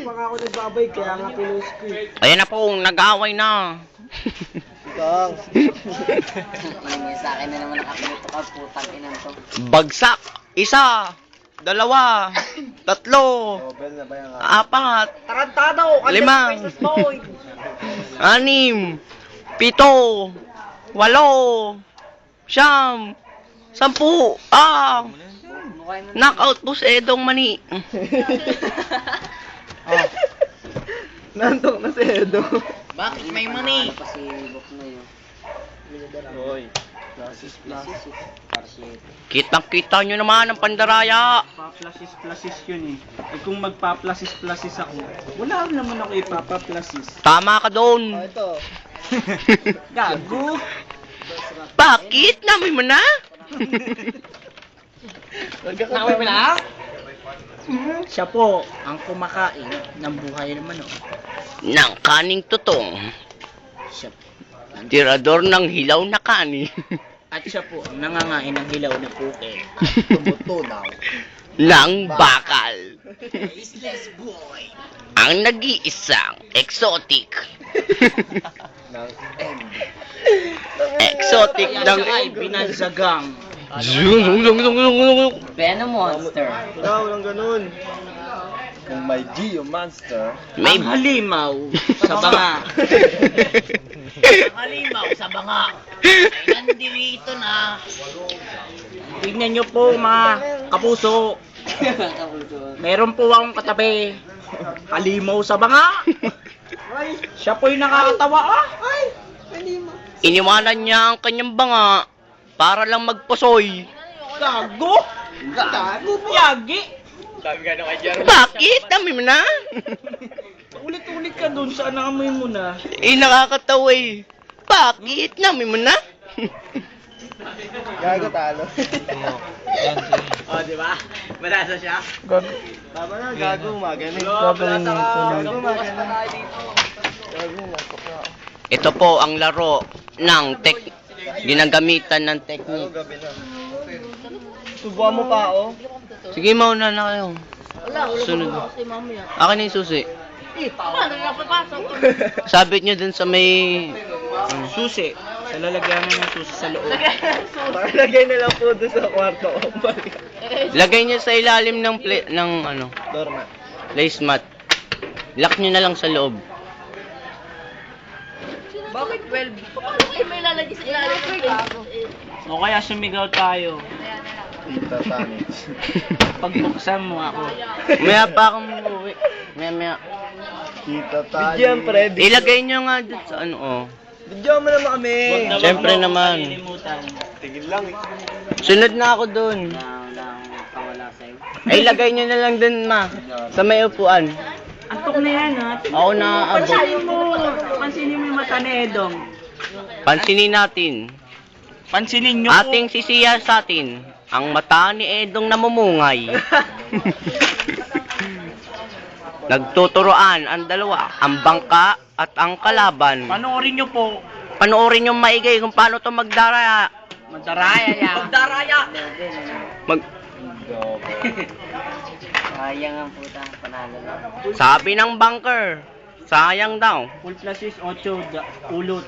pa nga ako nagbabay, kaya nga pinost ko eh. Ayan na po, nag-away na. Kang. May sa akin na naman nakapilito ka, putang inan to. Bagsak. Isa. Dalawa. Tatlo. Nobel na ba yan? Apat. Tarantado! Lima. Anim. Pito. Walo. Siyam. Sampu. Knockout po sa Edong Mani. Nantok na si Edo. Bakit may money? Pa si Boknoy. Hoy. Plasis. Kitang-kita nyo naman ang pandaraya. Paplasis yun eh. Eh kung magpaplasis ako, wala naman ako ipapaplasis. Tama ka doon. Ito. Gago. Bakit? Namoy mo na? Namoy mo na? Siya po ang kumakain ng buhay naman oh. Nang kaning tutong. Siya po. Tirador ng hilaw na kanin. At siya po ang nangangain ng hilaw na puke. Tumuto daw. Nang bakal. Business boy. Ang nag-iisang exotic. Exotic ng... Ay, binalsagang. Venom monster. Ikaw lang ganun. Kung may Geo Monster, May ang halimaw sa banga. Halimaw sa banga. Nandito na. Tingnan nyo po mga kapuso. Meron po akong katabi. Halimaw sa banga. Siya po'y nakakatawa ah. Iniwanan niya ang kanyang banga para lang magpusoy. Gago. Gago po. Yagi. Bakit? Dami mo na? Ulit-ulit ka dun. Saan naamoy mo na? Nakakatawa eh. Bakit? Dami mo na? Gago talo. Oh, di ba? Malasa siya? Gago. Tama na, gago, magaling. Gagawin nito lang. Gago, magaling. Gago, nasok na. Ito po ang laro ng ginagamitan ng technique. Gabi na. Subuhan mo pa, oh. Sige, mauna na kayo. Wala Sunod. kasi mamaya. Akin na yung susi. Paano na papasok? Sabit nyo dun sa may... Susi. Sa lalagyan ng susi sa loob. Lagay na lang po doon sa kwarto. Lagay nyo sa ilalim ng ano, Doormat. placemat. Lock nyo na lang sa loob. Bakit 12? Paano kayo may lalagay sa ilalim ng plato? O kaya sumigaw tayo. Tita Tanit. Pagbuksan mo ako. Maya pa akong uuwi. Maya. Tita Tanit. Bidyan, Fred. Ilagay nyo nga dun sa ano, oh. Bidyan mo naman kami. Siyempre naman. Tigil lang eh. Sunod na ako dun. Nakawala sa'yo. Ay, ilagay nyo na lang dun, ma. Sa may upuan. Antok na yan ha. Ako na abot. Pansinin mo yung mata ni Edong. Pansinin natin. Pansinin nyo Ating sisiya sa atin. Ang mata ni Edong namumungay. Nagtuturoan ang dalawa. Ang bangka at ang kalaban. Panoorin nyo po. Panoorin yung maigay kung paano to magdaraya. Magdaraya yan. Magdaraya. Mag Sayang ang puta. Panalo lang. Sabi ng bunker, sayang daw. Full plasis 8 ulot.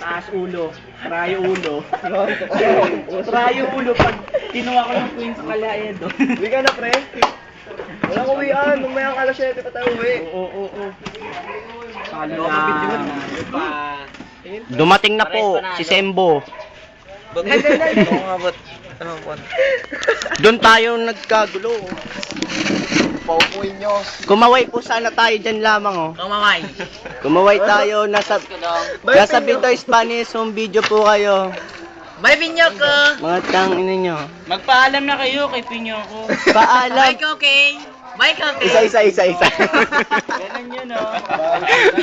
Taas ulo. Trayo ulo. Trayo ulo. Pag kinuha ko ng queen sa kalaya doon. Uwi ka na, pre. Walang uwian. Mamayang alas 7 pa tayo uwi. Oo. Palo na. Dumating na po si Sembo. Doon tayo nagkagulo. Paupuin nyo. Kumaway po sana tayo dyan lamang, oh. Kamamay. Kumaway tayo, nasa Bitoy Spanish home video po kayo. Bye, Pinyoko! Mga tang ina nyo. Magpaalam na kayo kay Pinyoko. Paalam. Bye, Koking! Bye, Koking! Isa. Ganun yun, oh.